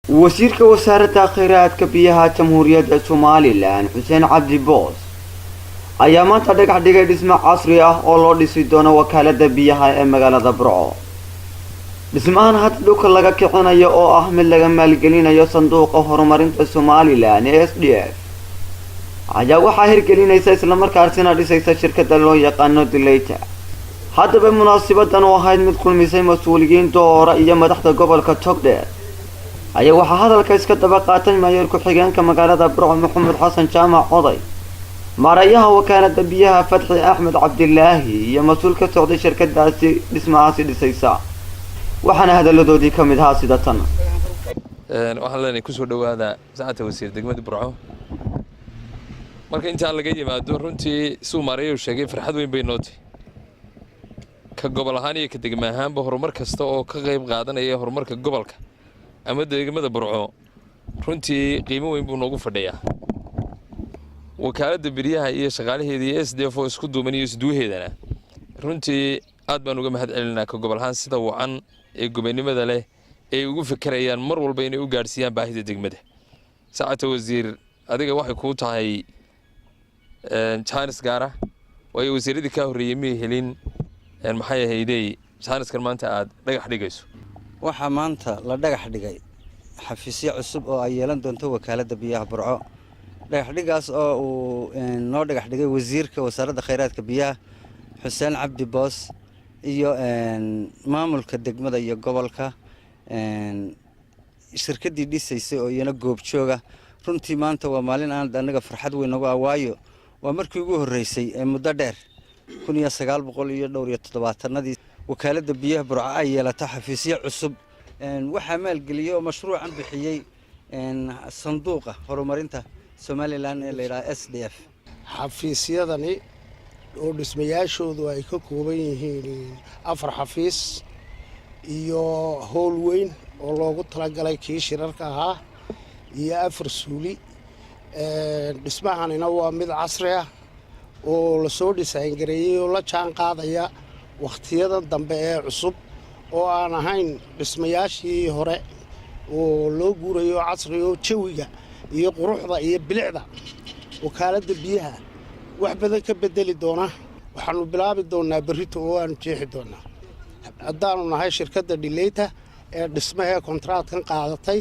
wasiirka wasaaradda kheyraadka biyaha jamhuuriyadda Somaliland Xuseen Cabdi Boos ayaa maanta dhagax dhigay dhisme casri ah oo loo dhisi doono wakaaladda biyaha ee magaalada Burco. dhismahan hadda dhulka laga kicinayo oo ah mid laga maalgelinayo sanduuqa horumarinta Somaliland ee SDF ayaa waxaa hirgelinaysa isla markaasina dhisaysa shirkadda loo yaqaano Dilayta. haddaba munaasabadan oo ahayd mid kulmisay mas'uuliyiin doora iyo madaxda gobolka Togdheer ayaa waxaa hadalka iska daba qaatay mayor ku-xigeenka magaalada Burco Maxamed Xasan Jaamac Oday, maarayaha wakaaladda biyaha Fatxi Axmed Cabdilaahi iyo mas'uul ka socday shirkadaasi dhismahaasi dhisaysa. waxaana hadaladoodii ka mid ahaa sida tan. waxaan leenahay ku soo dhawaada saacada wasiir degmada Burco. marka inta laga yimaado runtii suu maarayo sheegay farxad weyn bay nootay ka gobol ahaan iyo ka degmo ahaanba horumar kasta oo ka qayb qaadanaya horumarka gobolka ama degmada Burco runtii qiimo weyn buu noogu fadhiyaa. wakaaladda biyaha iyo shaqaalaheedii SDF oo isku duuban iyo isduuheedana runtii aad baan uga mahad celinaa ka gobol ahaan sida wacan ee gobonimada leh ee ugu fikirayaan mar walba inay u gaarsiiyaan baahida degmada. saacada wasiir adiga waxay ku tahay Charles Gara way wasiiradii ka horeeyay ma helin maxay ahaydey Charleskan maanta aad dhagax dhigayso. waxaa maanta la dhagax dhigay xafiisyo cusub oo ay yeelan doonto wakaaladda biyaha Burco. dhagax dhigaas oo uu noo dhagax dhigay wasiirka wasaaradda kheyraadka biyaha Xuseen Cabdi Boos iyo maamulka degmada iyo gobolka shirkadii dhisaysay oo iyana goob jooga. runtii maanta waa maalin aan anaga farxad weyn ugu awaayo. waa markii ugu horeysay ee muddo dheer 1970 wakaaladda biyaha Burco ay yeelato xafiisyo cusub. waxaa maalgeliyay oo mashruucan bixiyay sanduuqa horumarinta Somaliland ee la yiraahdo SDF. xafiisyadani oo dhismayaashoodu ay ka kooban yihiin 4 xafiis iyo howl weyn oo loogu talagalay kii shirarka ahaa iyo 4 suuli. dhismahanina waa mid casri ah oo la soo design gareeyay oo la jaan qaadaya waqtiyada dambe ee cusub oo aan ahayn dhismayaashii hore oo loo guurayo casriga jawiga iyo quruxda iyo bilicda wakaaladda biyaha wax badan ka bedeli doona. waxaanu bilaabi doonaa berrito oo aan jeexi doonaa haddaanu nahay shirkadda Dilayta ee dhismaha kontraadkan qaadatay.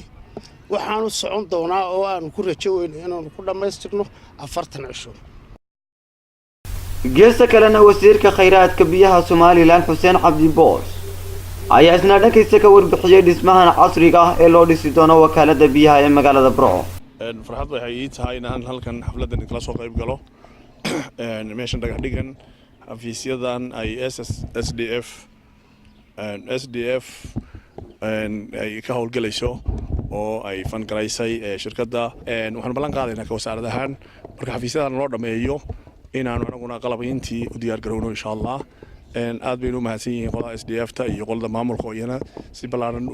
waxaanu socon doonaa oo aanu ku rajo weyno inaanu ku dhamaystirno 40 cisho. geesta kalena wasiirka kheyraadka biyaha Somaliland Xuseen Cabdi Boos ayaa isna dhankiisa ka warbixiyay dhismahan casriga ah ee loo dhisi doono wakaaladda biyaha ee magaalada Burco. farxad waxay ii tahay inaan halkan xafladan kala soo qayb galo. meeshan dhagax dhigan xafiisyadan ay SDF ay ka howlgalayso oo ay fangaraysay shirkadda. waxaan ballan qaadaynaa ka wasaarad ahaan marka xafiisyadan loo dhameeyo inaanu anaguna qalabintii u diyaar garowno insha Allah. aad baynu mahadsan yihiin qolada SDF-ta iyo qolada maamulka iyana si balaaran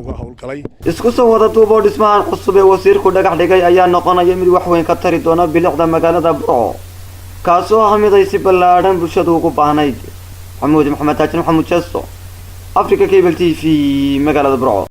uga howlgalay. isku soo wada duubo dhismahan cusub ee wasiirku dhagax dhigay ayaa noqonaya mid wax weyn ka tari doona bilicda magaalada Burco, kaasoo ah mid ay si balaaran bulshadu ugu baahnayd. Maxamuud Maxamed Taajin Maxamuud Jesto, Africa Cable TV, magaalada Burco.